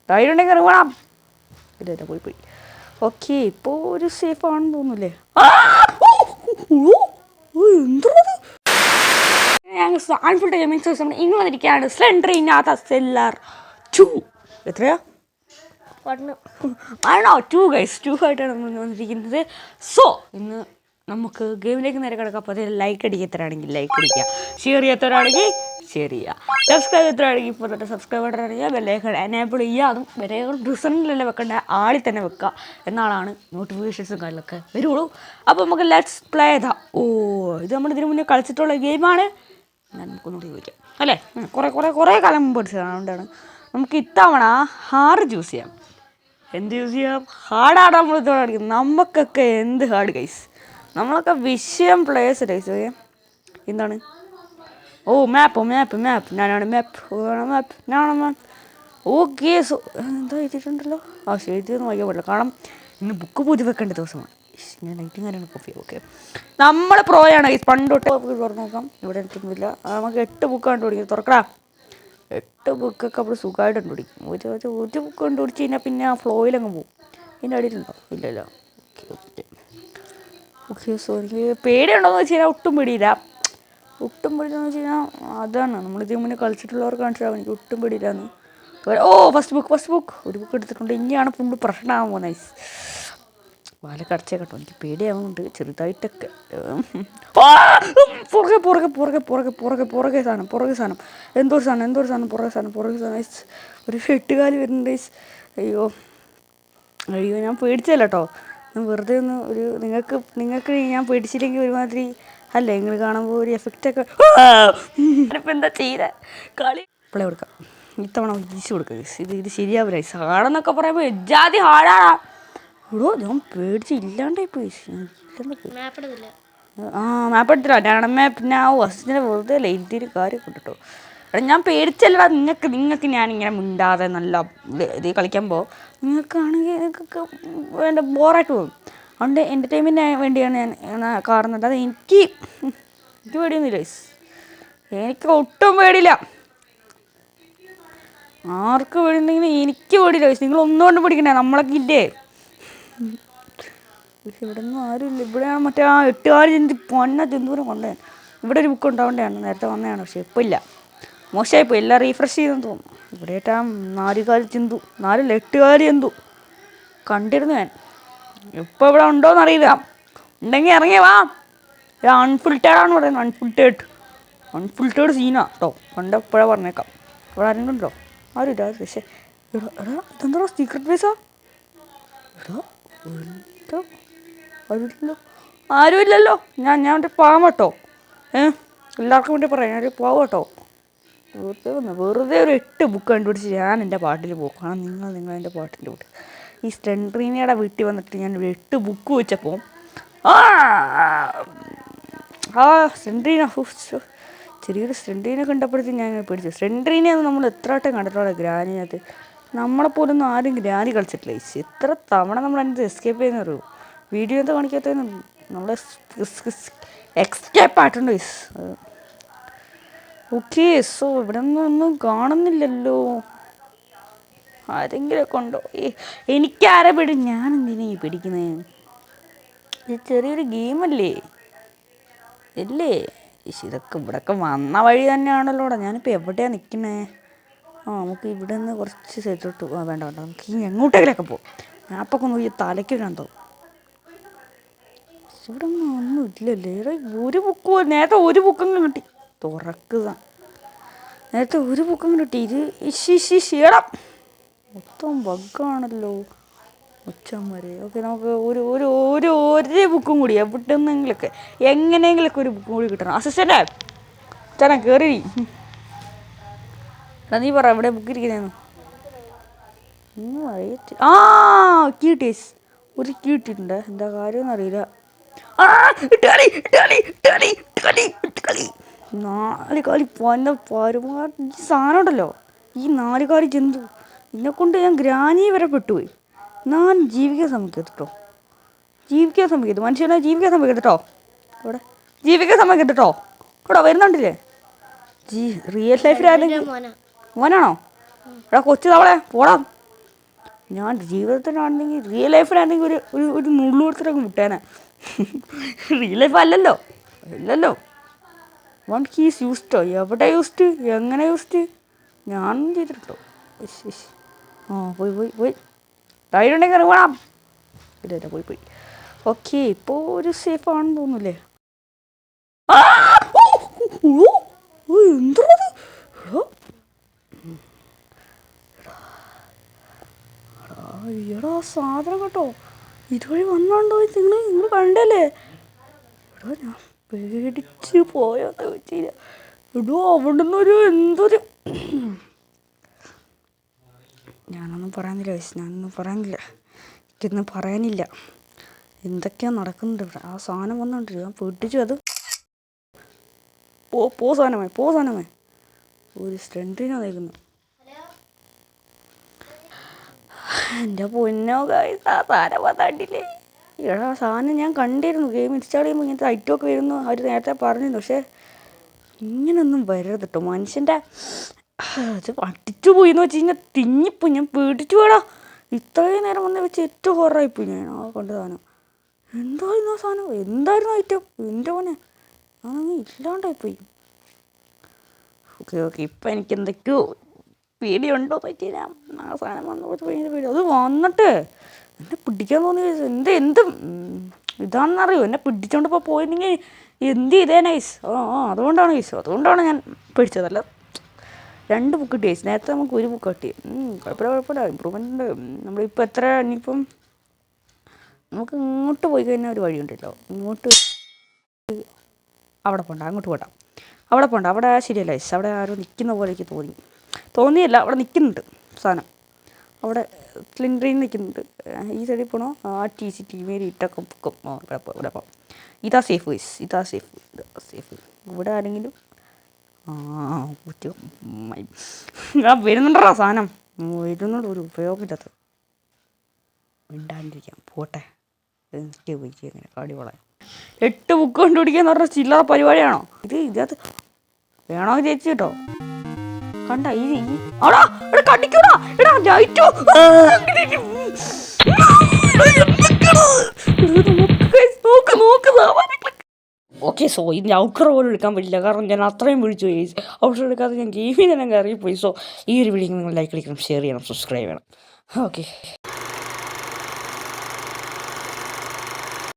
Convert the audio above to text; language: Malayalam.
ധൈര്യം ഉണ്ടെങ്കിൽ ഇറങ്ങണം. ഇല്ല പോയി പോയി. ഓക്കെ, ഇപ്പോൾ ഒരു സേഫ് ആണെന്ന് തോന്നുന്നില്ലേ? ഞങ്ങൾ സാൻഫുൾട്ട് ഗെയിമിംഗ് ദിവസം ഇങ്ങനെ വന്നിരിക്കുകയാണ്. സ്ലെൻഡറിനകത്ത് സെല്ലാർ 2 എത്രയാ? ആണോ 2 ഗൈസ് 2 ആയിട്ടാണ് നമ്മൾ വന്നിരിക്കുന്നത്. സോ ഇന്ന് നമുക്ക് ഗെയിമിലേക്ക് നേരെ കിടക്കാം. അപ്പോൾ അതിൽ ലൈക്ക് അടിക്കത്തരാണെങ്കിൽ ലൈക്ക് അടിക്കുക, ഷെയർ ചെയ്യാത്തവരാണെങ്കിൽ ഷെയർ ചെയ്യുക, സബ്സ്ക്രൈബ് ചെയ്തവരാണെങ്കിൽ ഇപ്പോൾ തന്നെ സബ്സ്ക്രൈബ് ചെയ്യുക, ബെല്ലൈക്കൺ എനേബിൾ ചെയ്യുക. അതും ബെല്ലൈക്കൺ ഡിസൈനിലല്ലേ വെക്കേണ്ട, ആളിൽ തന്നെ വെക്കുക. എന്നാലാണ് നോട്ടിഫിക്കേഷൻസും കാര്യങ്ങളൊക്കെ വരുള്ളൂ. അപ്പോൾ നമുക്ക് ലെറ്റ്സ് പ്ലേ ചെയ്താ. ഇത് നമ്മൾ ഇതിനു മുന്നേ കളിച്ചിട്ടുള്ള ഗെയിമാണ്. നമുക്കൊന്നുകൂടി ചോദിക്കാം അല്ലേ? കുറേ കാലം മുമ്പ് പഠിച്ചതാണ്. അതുകൊണ്ടാണ് നമുക്ക് ഇത്തവണ ഹാർഡ് ചൂസ് ചെയ്യാം. എന്ത് യൂസ് ചെയ്യാം? ഹാർഡാണ് നമ്മൾ ഇത്തവണ കളിക്കുന്നത്. നമുക്കൊക്കെ എന്ത് ഹാർഡ് ഗൈസ്, നമ്മളൊക്കെ വിഷയം പ്ലേയേഴ്സ് ഗൈസ്. എന്താണ്? മാപ്പ് ഞാനാണ് മാപ്പ്. ഓക്കെ. സോ എന്താ എഴുതിയിട്ടുണ്ടല്ലോ? എഴുതിയൊന്നും വായിക്കാൻ പറ്റില്ല, കാരണം ഇന്ന് ബുക്ക് പൂജ വെക്കേണ്ട ദിവസമാണ്. ഞാൻ ലൈറ്റും കാര്യമാണ് കോഫി. ഓക്കെ, നമ്മൾ പ്രോയാണ് ഗൈസ്. പണ്ട് തൊട്ട് തുറന്നു നോക്കാം. ഇവിടെ എനിക്കൊന്നുമില്ല. നമുക്ക് 8 ബുക്ക് കണ്ടുപിടിക്കും. തുറക്കടാ. 8 ബുക്കൊക്കെ അപ്പോൾ സുഖമായിട്ട് കണ്ടുപിടിക്കും. ഒരു ബുക്ക് കണ്ടുപിടിച്ച് കഴിഞ്ഞാൽ പിന്നെ ആ ഫ്ലോയിലങ്ങ് പോകും. ഇതിൻ്റെ അടിയിലുണ്ടോ? ഇല്ലല്ലോ. ഓക്കെ. സോ എനിക്ക് പേടിയുണ്ടോയെന്ന് വെച്ച് കഴിഞ്ഞാൽ ഒട്ടും പേടിയില്ല. പേടിയെന്ന് വെച്ച് കഴിഞ്ഞാൽ അതാണ്, നമ്മൾ ഇതിന് മുന്നേ കളിച്ചിട്ടുള്ളവർക്ക് കാണിച്ചാൽ എനിക്ക് ഒട്ടും പേടിയില്ലാന്ന്. ഫസ്റ്റ് ബുക്ക് ഒരു ബുക്ക് എടുത്തിട്ടുണ്ട്. ഇനിയാണ് ഫുള്ള് പ്രശ്നമാകാൻ പോകുന്നത്. വാല കടച്ചേ കേട്ടോ, എനിക്ക് പേടിയാവുന്നുണ്ട് ചെറുതായിട്ടൊക്കെ. പുറകെ സാധനം എന്തോ സാധനം പുറകെ സാധനം. ഒരു 8 കാല് വരുന്നുണ്ട്. അയ്യോ ഞാൻ പേടിച്ചല്ല കേട്ടോ. ഞാൻ വെറുതെ ഒന്ന് ഒരു നിങ്ങൾക്ക് ഞാൻ പേടിച്ചില്ലെങ്കിൽ ഒരുമാതിരി അല്ലേ നിങ്ങൾ കാണുമ്പോൾ ഒരു എഫക്റ്റൊക്കെ. ഇപ്പം എന്താ ചെയ്തേ? കളി പ്ലേ കൊടുക്കാം. ഇത്തവണ വീശി കൊടുക്കുക. ഇത് ശരിയാവില്ല. ഹാർഡെന്നൊക്കെ പറയുമ്പോൾ എജാതി ഹാർഡാണ്. ഞാൻ പേടിച്ച് ഇല്ലാണ്ടായി പോയി. മാപ്പ് എടുത്തില്ല. ഞാൻ മാപ്പ് അസിസ്റ്റൻ്റെ വെറുതെ ലൈറ്റിന് കാര്യമൊക്കെ കേട്ടോ. ഞാൻ പേടിച്ചല്ല. നിങ്ങൾക്ക് ഞാനിങ്ങനെ മിണ്ടാതെ നല്ല ഇത് കളിക്കുമ്പോൾ നിങ്ങൾക്കാണെങ്കിൽ വേണ്ട ബോറായിട്ട് പോകും. അതുകൊണ്ട് എൻ്റർടൈൻമെൻറ്റിന് വേണ്ടിയാണ് ഞാൻ കാണുന്നത്. അത് എനിക്ക് പേടിയൊന്നുമില്ല. എനിക്ക് ഒട്ടും പേടിയില്ല. ആർക്ക് പേടിയുണ്ടെങ്കിലും എനിക്ക് പേടിയില്ല. നിങ്ങൾ ഒന്നുകൊണ്ട് പിടിക്കണേ, നമ്മളൊക്കെ ഇല്ലേ. ഇവിടെ ഒന്നും ആരുമില്ല. ഇവിടെയാണ് മറ്റേ 8 കാല് ചെന്തൂരം കൊണ്ടേ. ഇവിടെ ഒരു ബുക്ക് ഉണ്ടാവേണ്ടതാണ്, നേരത്തെ വന്നതാണ്. പക്ഷേ ഇപ്പോൾ ഇല്ല, മോശമായിപ്പോയി. എല്ലാം റീഫ്രഷ് ചെയ്തെന്ന് തോന്നുന്നു. ഇവിടെ ഏട്ടാ 4 കാല് ചെന്തു, 8 കാല് ചെന്തു കണ്ടിരുന്നു ഞാൻ. ഇപ്പോൾ ഇവിടെ ഉണ്ടോയെന്നറിയില്ല. ഉണ്ടെങ്കിൽ ഇറങ്ങിയ വാ. അൺഫിൽറ്റേഡാണ് പറയുന്നത്. അൺഫിൽറ്റേഡ് സീനാ കേട്ടോ. പണ്ട് എപ്പോഴാണ് പറഞ്ഞേക്കാം. ഇവിടെ ആരെങ്കിലും ഉണ്ടോ? ആരുമില്ല. പക്ഷേ ഇതെന്താ സീക്രട്ട് പ്ലേസാ? ആരുമില്ലല്ലോ. ഞാൻ പാവം കേട്ടോ. എല്ലാവർക്കും വേണ്ടി പറയാം, ഞാനൊരു പാവം കേട്ടോ. വെറുതെ ഒരു 8 ബുക്ക് കണ്ടുപിടിച്ച് ഞാൻ എൻ്റെ പാട്ടിൽ പോകും. കാരണം നിങ്ങൾ എൻ്റെ പാട്ടിൻ്റെ കൂട്ട്. ഈ സ്ലെൻഡറിനയുടെ വീട്ടിൽ വന്നിട്ട് ഞാൻ 8 ബുക്ക് വെച്ചപ്പോൾ സ്ലെൻഡറിന ചെറിയൊരു സ്ലെൻഡറിനെ കണ്ടപ്പോഴത്തേക്കും ഞാൻ പേടിച്ചു. സ്ലെൻഡറിനെ നമ്മൾ എത്ര വട്ടം കണ്ടിട്ടുള്ള ഗ്രാനിനകത്ത്. നമ്മളെപ്പോലൊന്നും ആരും ഗ്രാനി കളിച്ചിട്ടില്ല. എത്ര തവണ നമ്മൾ അതിനകത്ത് എസ്കേപ്പ് ചെയ്യുന്നറിയോ? വീഡിയോ എന്താ കാണിക്കാത്തതെന്ന് നമ്മൾ എക്സ്കേപ്പ് ആയിട്ടുണ്ട്. ഓക്കെ. സോ ഇവിടെ ഒന്നും കാണുന്നില്ലല്ലോ. ആരെങ്കിലുമൊക്കെ ഉണ്ടോ? എനിക്കാരെ പേടി? ഞാൻ എന്തിനാ ഈ പിടിക്കുന്നത്? ഇത് ചെറിയൊരു ഗെയിമല്ലേ അല്ലേ? ഇവിടെയൊക്കെ വന്ന വഴി തന്നെയാണല്ലോടാ. ഞാനിപ്പോൾ എവിടെയാണ് നിൽക്കുന്നത്? നമുക്ക് ഇവിടെ നിന്ന് കുറച്ച് സൈഡിലോട്ട് വേണ്ട. നമുക്ക് ഈ എങ്ങോട്ടെങ്കിലൊക്കെ പോകും. മാപ്പൊക്കെ നോക്കി തലയ്ക്ക് കണ്ടോ? ഇവിടെ ഒന്നും ഇല്ലല്ലേ. ഒരു ബുക്ക് നേരത്തെ ഒരു ബുക്കെങ്കിലും കിട്ടി. തുറക്കുക. നേരത്തെ ഒരു ബുക്കെങ്കിലും കിട്ടി. ഇത് ക്ഷീണം മൊത്തം ബഗ്ഗാണല്ലോ ഉച്ചമാരെ. ഓക്കെ, നമുക്ക് ഒരു ബുക്കും കൂടി എവിടെന്നെങ്കിലൊക്കെ എങ്ങനെയെങ്കിലൊക്കെ ഒരു ബുക്കും കൂടി കിട്ടണം. അസിസ്റ്റൻ്റ് ചേട്ടാ കയറി. നീ പറ എവിടെ ബുക്ക് ഇരിക്കുന്നതെന്ന്. കിട്ടീസ് ഒരു കിട്ടിയിട്ടുണ്ട്. എന്താ കാര്യമെന്ന് അറിയില്ല. 4 കാലി പരമാവധി ഈ സാധനം ഉണ്ടല്ലോ. ഈ 4 കാലി ജന്തു എന്നെക്കൊണ്ട് ഞാൻ ഗ്രാനി വരെ പെട്ടുപോയി. ഞാൻ ജീവിക്കാൻ സമ്മതിക്കട്ടോ. മനുഷ്യനെ ജീവിക്കാൻ സമ്മതിക്കട്ടോ. ഇവിടെ ജീവിക്കാൻ സമ്മതിക്കട്ടോ. ഇവിടെ വരുന്നുണ്ടില്ലേ റിയൽ ലൈഫിലാണെങ്കിൽ മോനാണോ? എടാ കൊച്ചു തവളെ പോടാം. ഞാൻ ജീവിതത്തിലാണെങ്കിൽ റിയൽ ലൈഫിലാണെങ്കിൽ ഒരു നുള്ളൂടത്തിലൊക്കെ മുട്ടേനെ. റിയൽ ലൈഫ് അല്ലല്ലോ. വൺ ഹീസ് യൂസ്ഡോ, എവിടെ യൂസ്ഡ്, എങ്ങനെ യൂസ്ഡ്, ഞാനും ചെയ്തിട്ടോ. പോയി ധൈര്യമുണ്ടെങ്കിൽ ഇറങ്ങണം. ഇല്ല പോയി. ഓക്കെ, ഇപ്പോൾ ഒരു സേഫ് ആണെന്ന് തോന്നുന്നില്ലേ? എന്തോ എടാ സാധനം കേട്ടോ, ഇതുവഴി വന്നോണ്ടോ നിങ്ങൾ കണ്ടല്ലേ? എടോ ഞാൻ പേടിച്ച് പോയോന്ന് വെച്ചില്ല. എടോ അവിടുന്നൊരു എന്തൊരു ഞാനൊന്നും പറയാനില്ല. എനിക്കൊന്നും പറയാനില്ല. എന്തൊക്കെയാ നടക്കുന്നുണ്ട് ഇവിടെ. ആ സാധനം വന്നോണ്ടിരിക്കും, ഞാൻ പേടിച്ചു. അത് പോ സാധനമേ ഒരു സ്റ്റണ്ടിനാ നിൽക്കുന്നത്. എൻ്റെ പൊന്നോ ഗായ്സ്, ആ സാധനം വന്നിട്ടില്ലേ? എടാ സാധനം ഞാൻ കണ്ടിരുന്നു. ഗെയിം ഇൻസ്റ്റാൾ ചെയ്യുമ്പോൾ ഇങ്ങനത്തെ ഐറ്റമൊക്കെ വരുന്നു അവർ നേരത്തെ പറഞ്ഞിരുന്നു. പക്ഷേ ഇങ്ങനൊന്നും വരരുത് കേട്ടോ. മനുഷ്യൻ്റെ അത് അടിച്ചു പോയി എന്ന് വെച്ച് കഴിഞ്ഞാൽ തിങ്ങിപ്പോയി. ഞാൻ പേടിച്ചു പോയടാ. ഇത്രയും നേരം വന്ന് വെച്ച് ഏറ്റവും ഹൊറായിപ്പോയി ഞാൻ ആ കണ്ട സാധനം. എന്തായിരുന്നു ആ സാധനം? എന്തായിരുന്നു ഐറ്റം? എൻ്റെ മോനെ അതൊന്നും ഇല്ലാണ്ടായിപ്പോയി. ഓക്കെ ഇപ്പം എനിക്ക് എന്തൊക്കെയോ പേടിയുണ്ടോ പറ്റി. ഞാൻ ആ സാധനം വന്നപ്പോൾ പേടി. അത് വന്നിട്ട് എന്നെ പിടിക്കാൻ തോന്നി. എന്ത് ഇതാണെന്നറിയോ? എന്നെ പിടിച്ചോണ്ടിപ്പോൾ പോയിരുന്നെങ്കിൽ എന്ത് ചെയ്തേ നൈസ്. അതുകൊണ്ടാണ് ഞാൻ പേടിച്ചതല്ല. 2 ബുക്ക് കിട്ടി. നേരത്തെ നമുക്ക് 1 ബുക്ക് കിട്ടി. കുഴപ്പമില്ല, ഇമ്പ്രൂവ്മെൻ്റ് ഉണ്ട്. നമ്മളിപ്പോൾ എത്ര ഇനിയിപ്പം നമുക്ക് ഇങ്ങോട്ട് പോയി കഴിഞ്ഞാൽ ഒരു വഴിയുണ്ടല്ലോ. ഇങ്ങോട്ട് അവിടെ പോണ്ട, അങ്ങോട്ട് പോണ്ട. അവിടെ ശരിയല്ല. അവിടെ ആരോ നിൽക്കുന്ന പോലെ എനിക്ക് തോന്നിയല്ല. അവിടെ നിൽക്കുന്നുണ്ട് സാധനം. അവിടെ സിലിണ്ടറിൽ നിൽക്കുന്നുണ്ട്. ഈ സൈഡിൽ പോകണോ? ആ TCT മേരി ഇട്ടൊക്കെ പൊക്കും. ഇവിടെ പോകാം. ഇതാ സേഫ്. ഇവിടെ ആരെങ്കിലും വരുന്നുണ്ടോ സാധനം? വരുന്നുണ്ട്. ഒരു ഉപയോഗമില്ലാത്ത മിണ്ടാണ്ടിരിക്കാം. പോട്ടെ. അങ്ങനെ കാടിവളാൻ 8 ബുക്ക് കണ്ടുപിടിക്കാന്ന് പറഞ്ഞാൽ ചില്ലറ പരിപാടിയാണോ ഇതിനകത്ത്? വേണോ ചേച്ചി കേട്ടോ. കണ്ട ഓക്കെ. സോ ഇതിൻ്റെ ഔട്ടർ പോലും എടുക്കാൻ പറ്റില്ല, കാരണം ഞാൻ അത്രയും വിളിച്ചു പോയി. ഔട്ടർ എടുക്കാതെ ഞാൻ ഗെയിമിൽ തന്നെ കയറിപ്പോയി. സോ ഈ ഒരു വീഡിയോ നിങ്ങൾ ലൈക്ക് അടിക്കണം, ഷെയർ ചെയ്യണം, സബ്സ്ക്രൈബ് ചെയ്യണം. ഓക്കെ.